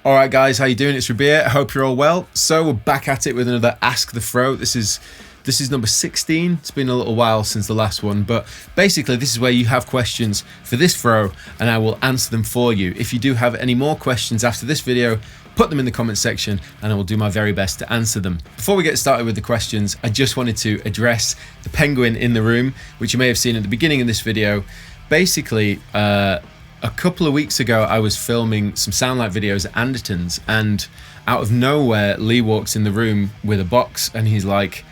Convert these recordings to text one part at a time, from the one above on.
All right, guys, how you doing? It's Rabea. I hope you're all well. So we're back at it with another Ask the Fro. This is number 16. It's been a little while since the last one, but basically this is where you have questions for this fro and I will answer them for you. If you do have any more questions after this video, put them in the comment section and I will do my very best to answer them. Before we get started with the questions, I just wanted to address the penguin in the room, which you may have seen at the beginning of this video. Basically, a couple of weeks ago, I was filming some Soundlight videos at Anderton's, and out of nowhere, Lee walks in the room with a box, and he's like,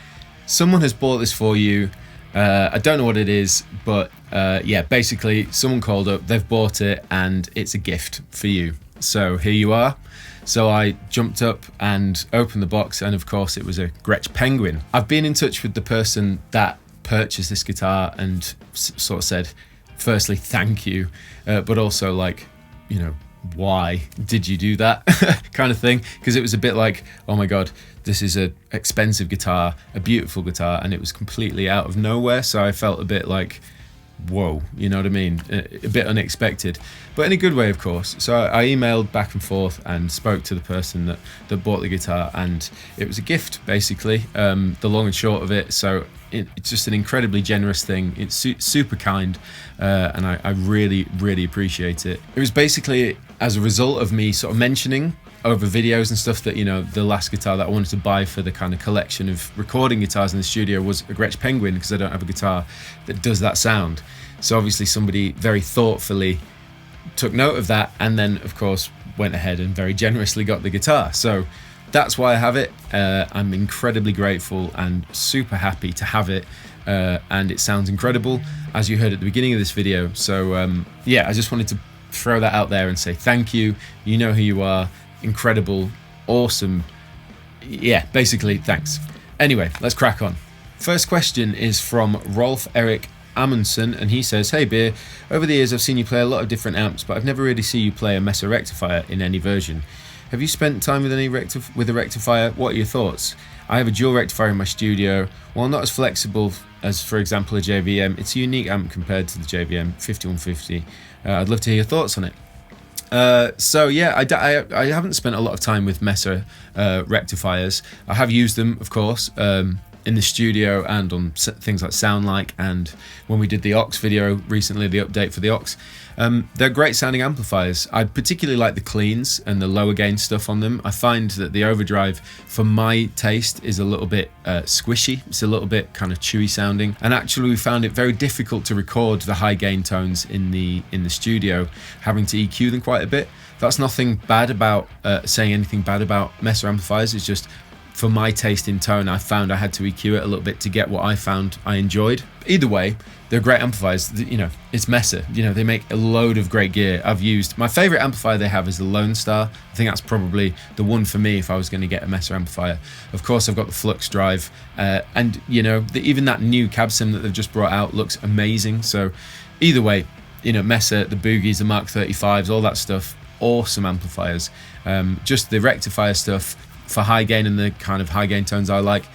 "Someone has bought this for you. I don't know what it is, but yeah, basically, someone called up, they've bought it, and it's a gift for you. So here you are." So I jumped up and opened the box, and of course, it was a Gretsch penguin. I've been in touch with the person that purchased this guitar and sort of said, firstly, thank you, but also like, you know, why did you do that kind of thing? Because it was a bit like, oh my God, this is a expensive guitar, a beautiful guitar, and it was completely out of nowhere. So I felt a bit like, whoa, you know what I mean? A bit unexpected, but in a good way, of course. So I emailed back and forth and spoke to the person that bought the guitar, and it was a gift, basically, the long and short of it. So it's just an incredibly generous thing. It's super kind, and I really, really appreciate it. It was basically as a result of me sort of mentioning over videos and stuff that, you know, the last guitar that I wanted to buy for the kind of collection of recording guitars in the studio was a Gretsch Penguin, because I don't have a guitar that does that sound. So obviously somebody very thoughtfully took note of that, and then of course went ahead and very generously got the guitar. So that's why I have it. I'm incredibly grateful and super happy to have it, and it sounds incredible, as you heard at the beginning of this video. So yeah, I just wanted to throw that out there and say thank you. You know who you are. Incredible, awesome. Yeah, basically, thanks. Anyway, let's crack on. First question is from Rolf Eric Amundsen, and he says, "Hey Beer, over the years I've seen you play a lot of different amps, but I've never really seen you play a Mesa rectifier in any version. Have you spent time with a rectifier? What are your thoughts? I have a dual rectifier in my studio. While not as flexible as, for example, a JVM, it's a unique amp compared to the JVM 5150. I'd love to hear your thoughts on it." So yeah, I haven't spent a lot of time with Mesa rectifiers. I have used them, of course, in the studio and on things like Soundlike, and when we did the Aux video recently, the update for the Aux. They're great sounding amplifiers. I particularly like the cleans and the lower gain stuff on them. I find that the overdrive, for my taste, is a little bit squishy. It's a little bit kind of chewy sounding, and actually we found it very difficult to record the high gain tones in the studio, having to EQ them quite a bit. That's nothing bad about saying anything bad about Mesa amplifiers. It's just, for my taste in tone, I found I had to EQ it a little bit to get what I found I enjoyed. Either way, they're great amplifiers. You know, it's Mesa. You know, they make a load of great gear. I've used, my favorite amplifier they have is the Lone Star. I think that's probably the one for me if I was going to get a Mesa amplifier. Of course, I've got the Flux Drive, and you know, even that new cab sim that they've just brought out looks amazing. So either way, you know, Mesa, the Boogies, the Mark 35s, all that stuff, awesome amplifiers. Just the rectifier stuff for high gain and the kind of high gain tones I like,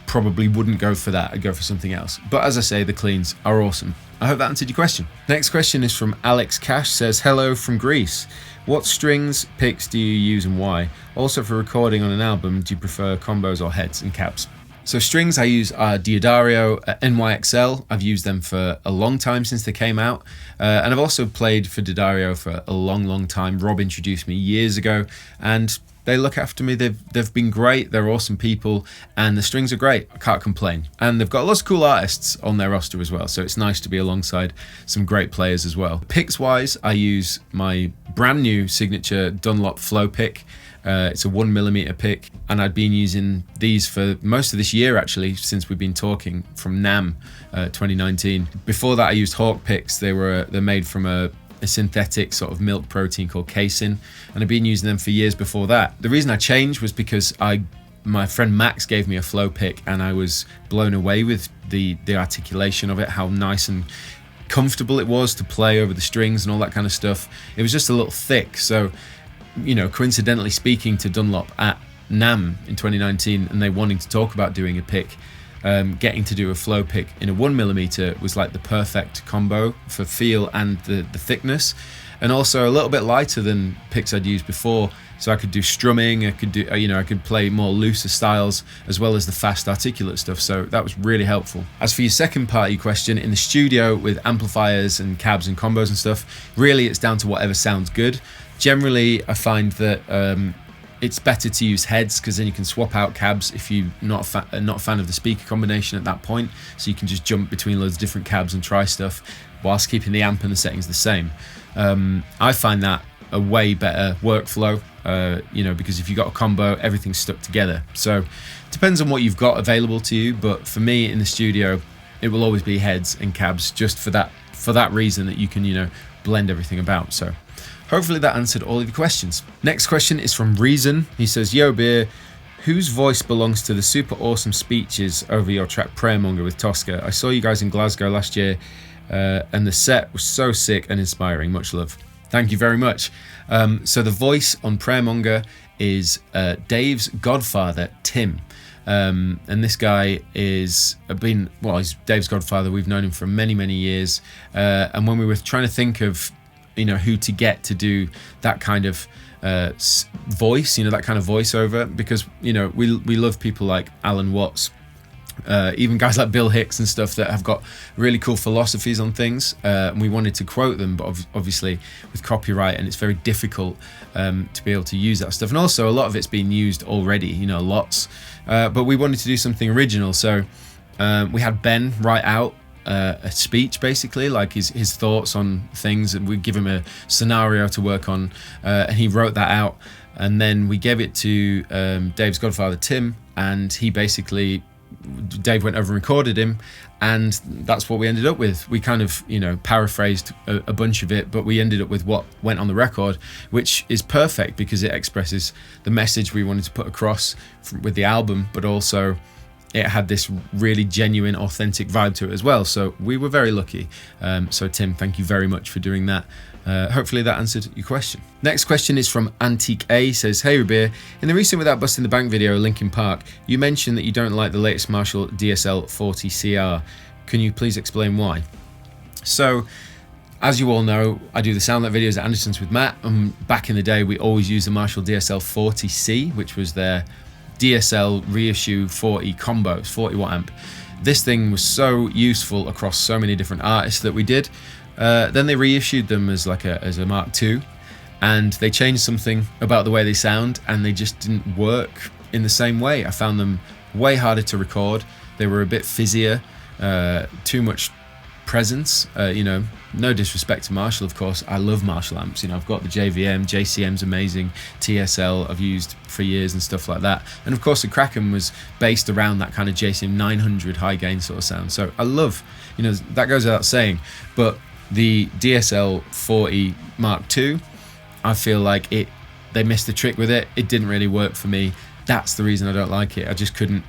probably wouldn't go for that. I'd go for something else. But as I say, the cleans are awesome. I hope that answered your question. Next question is from Alex Cash. Says, "Hello from Greece. What strings, picks do you use and why? Also, for recording on an album, do you prefer combos or heads and cabs?" So strings I use are Diodario NYXL. I've used them for a long time since they came out. And I've also played for Diodario for a long time. Rob introduced me years ago, and they look after me. They've been great. They're awesome people, and the strings are great. I can't complain. And they've got lots of cool artists on their roster as well, so it's nice to be alongside some great players as well. Picks wise, I use my brand new signature Dunlop Flow pick. It's a 1mm pick, and I've been using these for most of this year actually, since we've been talking, from NAMM 2019. Before that I used Hawk picks. They're made from a synthetic sort of milk protein called casein, and I've been using them for years before that. The reason I changed was because my friend Max gave me a Flow pick, and I was blown away with the articulation of it, how nice and comfortable it was to play over the strings and all that kind of stuff. It was just a little thick, so you know, coincidentally speaking to Dunlop at NAMM in 2019, and they wanting to talk about doing a pick, getting to do a Flow pick in a 1mm was like the perfect combo for feel and the thickness. and also a little bit lighter than picks I'd used before. So I could do strumming, I could play more looser styles as well as the fast articulate stuff. So that was really helpful. As for your second part of your question, in the studio with amplifiers and cabs and combos and stuff, really it's down to whatever sounds good. Generally, I find that it's better to use heads because then you can swap out cabs if you're not a fan of the speaker combination at that point. So you can just jump between loads of different cabs and try stuff whilst keeping the amp and the settings the same. I find that a way better workflow, because if you've got a combo, everything's stuck together. So it depends on what you've got available to you, but for me in the studio, it will always be heads and cabs just for that reason that you can, blend everything about. So hopefully that answered all of your questions. Next question is from Reason. He says, Yo Beer, whose voice belongs to the super awesome speeches over your track Prayermonger with Tosca? I saw you guys in Glasgow last year, and the set was so sick and inspiring. Much love. Thank you very much. So the voice on Prayermonger is Dave's godfather, Tim. And this guy he's Dave's godfather. We've known him for many, many years. And when we were trying to think of, who to get to do that kind of voice, that kind of voiceover, because, we love people like Alan Watts, even guys like Bill Hicks and stuff that have got really cool philosophies on things, and we wanted to quote them, but obviously with copyright, and it's very difficult to be able to use that stuff, and also a lot of it's been used already, lots, but we wanted to do something original. So we had Ben write out a speech, basically like his thoughts on things, and we give him a scenario to work on, and he wrote that out, and then we gave it to Dave's godfather Tim, and Dave went over and recorded him, and that's what we ended up with. We kind of, paraphrased a bunch of it, but we ended up with what went on the record, which is perfect because it expresses the message we wanted to put across with the album, but also it had this really genuine, authentic vibe to it as well. So we were very lucky. So Tim, thank you very much for doing that. Hopefully that answered your question. Next question is from Antique A. Says, Hey Rabea, in the recent Without Busting the Bank video, Linkin Park, you mentioned that you don't like the latest Marshall DSL 40 CR. Can you please explain why? So, as you all know, I do the Soundlet videos at Anderson's with Matt, and back in the day we always used the Marshall DSL 40C, which was their DSL reissue 40 combos, 40 watt amp. This thing was so useful across so many different artists that we did. Then they reissued them as a Mark II, and they changed something about the way they sound, and they just didn't work in the same way. I found them way harder to record. They were a bit fizzier, too much presence. No disrespect to Marshall, of course. I love Marshall amps. I've got the JVM, JCM's amazing, TSL I've used for years and stuff like that. And of course the Kraken was based around that kind of JCM 900 high gain sort of sound. So I love, that goes without saying. But the DSL 40 Mark II, I feel like they missed the trick with it. It didn't really work for me. That's the reason I don't like it. I just couldn't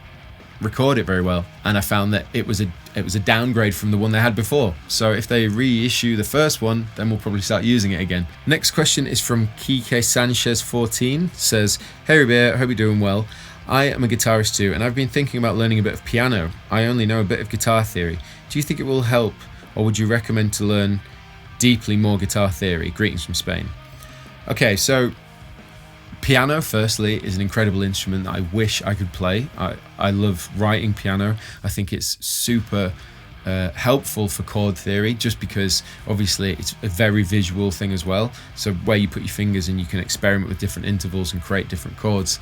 record it very well, and I found that it was a downgrade from the one they had before. So if they reissue the first one, then we'll probably start using it again. Next question is from Kike Sanchez 14. Says, Hey Rabea, I hope you're doing well. I am a guitarist too, and I've been thinking about learning a bit of piano. I only know a bit of guitar theory. Do you think it will help, or would you recommend to learn deeply more guitar theory? Greetings from Spain. Okay, so piano, firstly, is an incredible instrument that I wish I could play. I love writing piano. I think it's super helpful for chord theory, just because obviously it's a very visual thing as well. So where you put your fingers and you can experiment with different intervals and create different chords.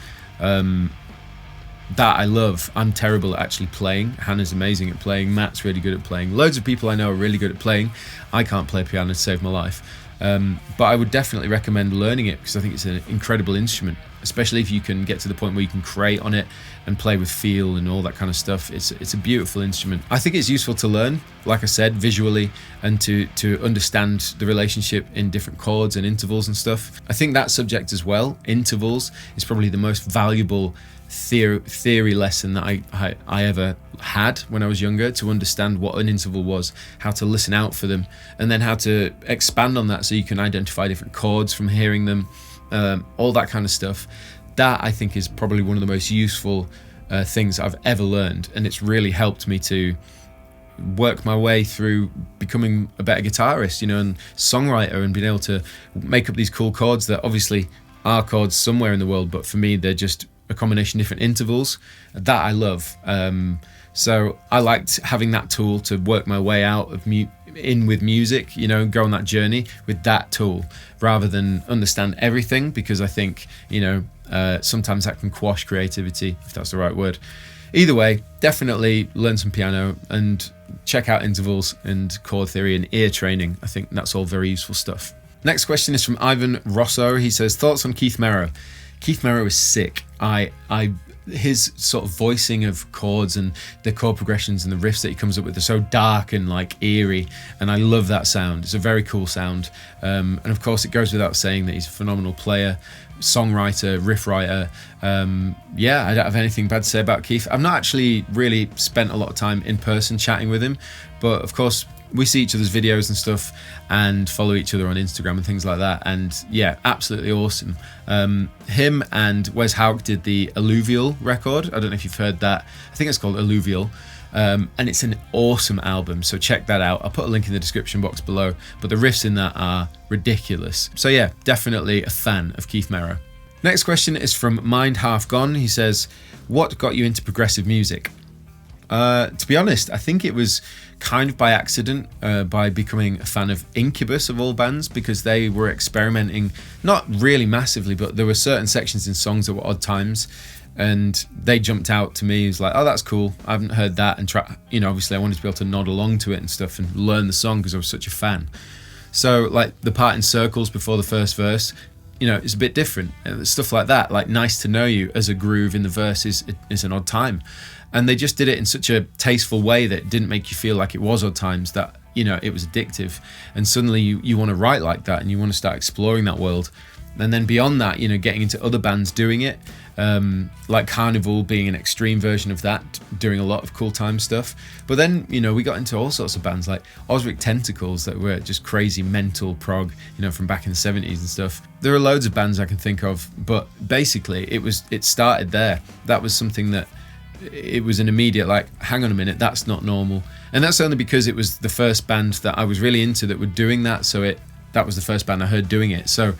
That I love. I'm terrible at actually playing. Hannah's amazing at playing. Matt's really good at playing. Loads of people I know are really good at playing. I can't play piano to save my life. But I would definitely recommend learning it, because I think it's an incredible instrument, especially if you can get to the point where you can create on it and play with feel and all that kind of stuff. It's a beautiful instrument. I think it's useful to learn, like I said, visually, and to understand the relationship in different chords and intervals and stuff. I think that subject as well, intervals, is probably the most valuable theory lesson that I ever had when I was younger, to understand what an interval was, how to listen out for them, and then how to expand on that so you can identify different chords from hearing them, all that kind of stuff. That I think is probably one of the most useful things I've ever learned, and it's really helped me to work my way through becoming a better guitarist, and songwriter, and being able to make up these cool chords that obviously are chords somewhere in the world, but for me they're just a combination of different intervals that I love. So I liked having that tool to work my way out of in with music, go on that journey with that tool rather than understand everything, because I think sometimes that can quash creativity, if that's the right word. Either way, definitely learn some piano and check out intervals and chord theory and ear training. I think that's all very useful stuff. Next question is from Ivan Rosso. He says, thoughts on Keith Merrow? Keith Merrow is sick. His sort of voicing of chords and the chord progressions and the riffs that he comes up with are so dark and like eerie, and I love that sound. It's a very cool sound, and of course it goes without saying that he's a phenomenal player, songwriter, riff writer. I don't have anything bad to say about Keith. I've not actually really spent a lot of time in person chatting with him, but of course we see each other's videos and stuff and follow each other on Instagram and things like that, and yeah, absolutely awesome. Him and Wes Hauk did the Alluvial record. I don't know if you've heard that. I think it's called Alluvial, and it's an awesome album, so check that out. I'll put a link in the description box below, but the riffs in that are ridiculous. So yeah, definitely a fan of Keith Merrow. Next question is from Mind Half Gone. He says, what got you into progressive music? To be honest, I think it was kind of by accident, by becoming a fan of Incubus of all bands, because they were experimenting, not really massively, but there were certain sections in songs that were odd times, and they jumped out to me. It was like, oh, that's cool, I haven't heard that, and obviously I wanted to be able to nod along to it and stuff and learn the song because I was such a fan. So like the part in circles before the first verse, it's a bit different, stuff like that, like Nice to Know You as a groove in the verse is an odd time. And they just did it in such a tasteful way that it didn't make you feel like it was odd times, that, it was addictive. And suddenly you want to write like that and you want to start exploring that world. And then beyond that, getting into other bands doing it, like Carnival being an extreme version of that, doing a lot of cool time stuff. But then, we got into all sorts of bands like Osric Tentacles that were just crazy mental prog, from back in the 70s and stuff. There are loads of bands I can think of, but basically it started there. That was something that it was an immediate like, hang on a minute, that's not normal. And that's only because it was the first band that I was really into that were doing that, so that was the first band I heard doing it. So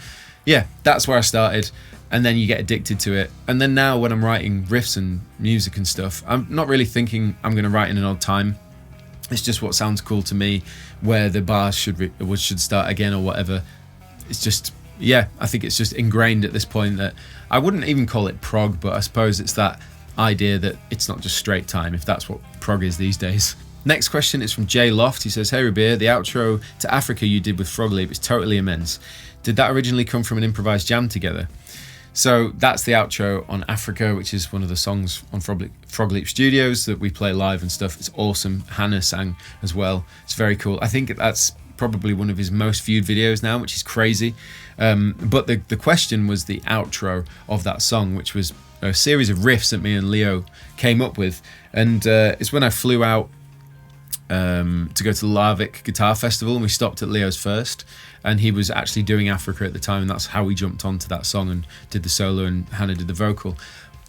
yeah, that's where I started, and then you get addicted to it. And then now when I'm writing riffs and music and stuff, I'm not really thinking I'm going to write in an odd time. It's just what sounds cool to me, where the bars should start again or whatever. It's just, yeah, I think it's just ingrained at this point that I wouldn't even call it prog, but I suppose it's that idea that it's not just straight time, if that's what prog is these days. Next question is from Jay Loft. He says, hey Rabea, the outro to Africa you did with Frog Leap is totally immense. Did that originally come from an improvised jam together? So that's the outro on Africa, which is one of the songs on Frog Leap Studios that we play live and stuff. It's awesome. Hannah sang as well. It's very cool. I think that's probably one of his most viewed videos now, which is crazy. But the question was the outro of that song, which was a series of riffs that me and Leo came up with. And it's when I flew out to go to the Larvik Guitar Festival, and we stopped at Leo's first, and he was actually doing Africa at the time, and that's how we jumped onto that song and did the solo, and Hannah did the vocal.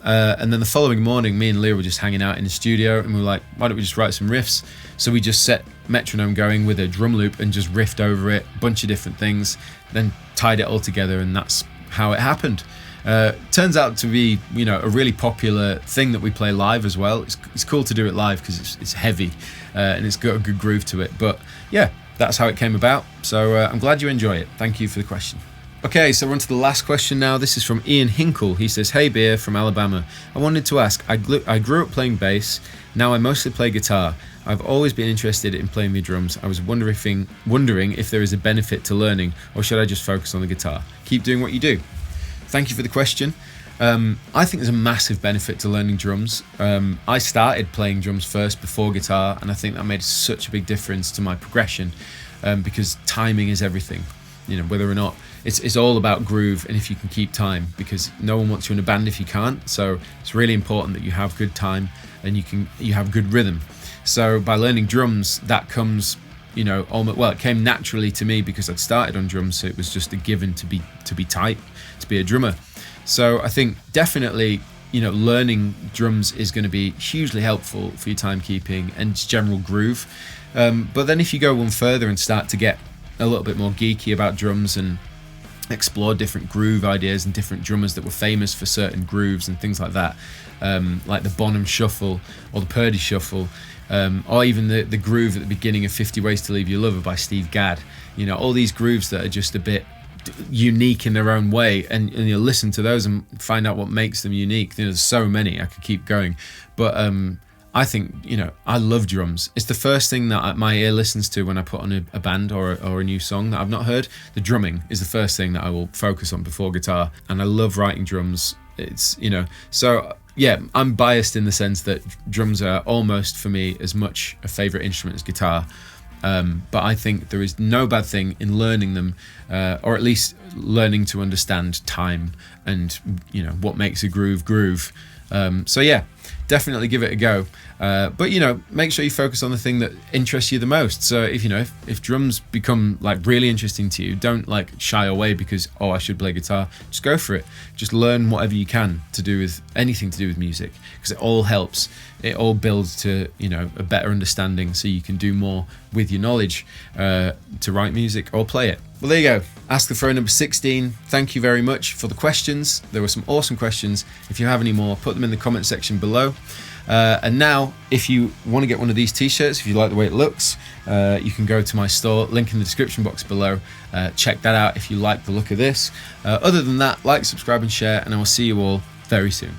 And then the following morning, me and Leo were just hanging out in the studio, and we were like, why don't we just write some riffs? So we just set metronome going with a drum loop and just riffed over it, a bunch of different things, then tied it all together, and that's how it happened. Turns out to be, a really popular thing that we play live as well. It's cool to do it live because it's heavy and it's got a good groove to it. But yeah, that's how it came about. So I'm glad you enjoy it. Thank you for the question. Okay, so we're on to the last question now. This is from Ian Hinkle. He says, hey Beer from Alabama. I wanted to ask, I grew up playing bass. Now I mostly play guitar. I've always been interested in playing the drums. I was wondering if there is a benefit to learning, or should I just focus on the guitar? Keep doing what you do. Thank you for the question. I think there's a massive benefit to learning drums. I started playing drums first before guitar, and I think that made such a big difference to my progression, because timing is everything. Whether or not it's all about groove, and if you can keep time, because no one wants you in a band if you can't. So it's really important that you have good time and you have good rhythm. So by learning drums, that comes, it came naturally to me because I'd started on drums, so it was just a given to be tight, to be a drummer. So I think definitely learning drums is going to be hugely helpful for your timekeeping and just general groove. But then if you go one further and start to get a little bit more geeky about drums and explore different groove ideas and different drummers that were famous for certain grooves and things like that, like the Bonham Shuffle or the Purdy Shuffle, or even the groove at the beginning of 50 Ways to Leave Your Lover by Steve Gadd. All these grooves that are just a bit unique in their own way, and you'll listen to those and find out what makes them unique. There's so many, I could keep going, but I think I love drums. It's the first thing that my ear listens to when I put on a band or a new song that I've not heard. The drumming is the first thing that I will focus on before guitar, and I love writing drums. It's so yeah, I'm biased in the sense that drums are almost for me as much a favorite instrument as guitar. But I think there is no bad thing in learning them, or at least learning to understand time and what makes a groove. So yeah, definitely give it a go. But make sure you focus on the thing that interests you the most. So if drums become like really interesting to you, don't like shy away because I should play guitar. Just go for it. Just learn whatever you can to do with anything to do with music, because it all helps. It all builds to a better understanding, so you can do more with your knowledge to write music or play it. Well, there you go. Ask the Throw number 16. Thank you very much for the questions. There were some awesome questions. If you have any more, put them in the comment section below. And now, if you want to get one of these t-shirts, if you like the way it looks, you can go to my store, link in the description box below. Check that out if you like the look of this. Other than that, like, subscribe and share, and I will see you all very soon.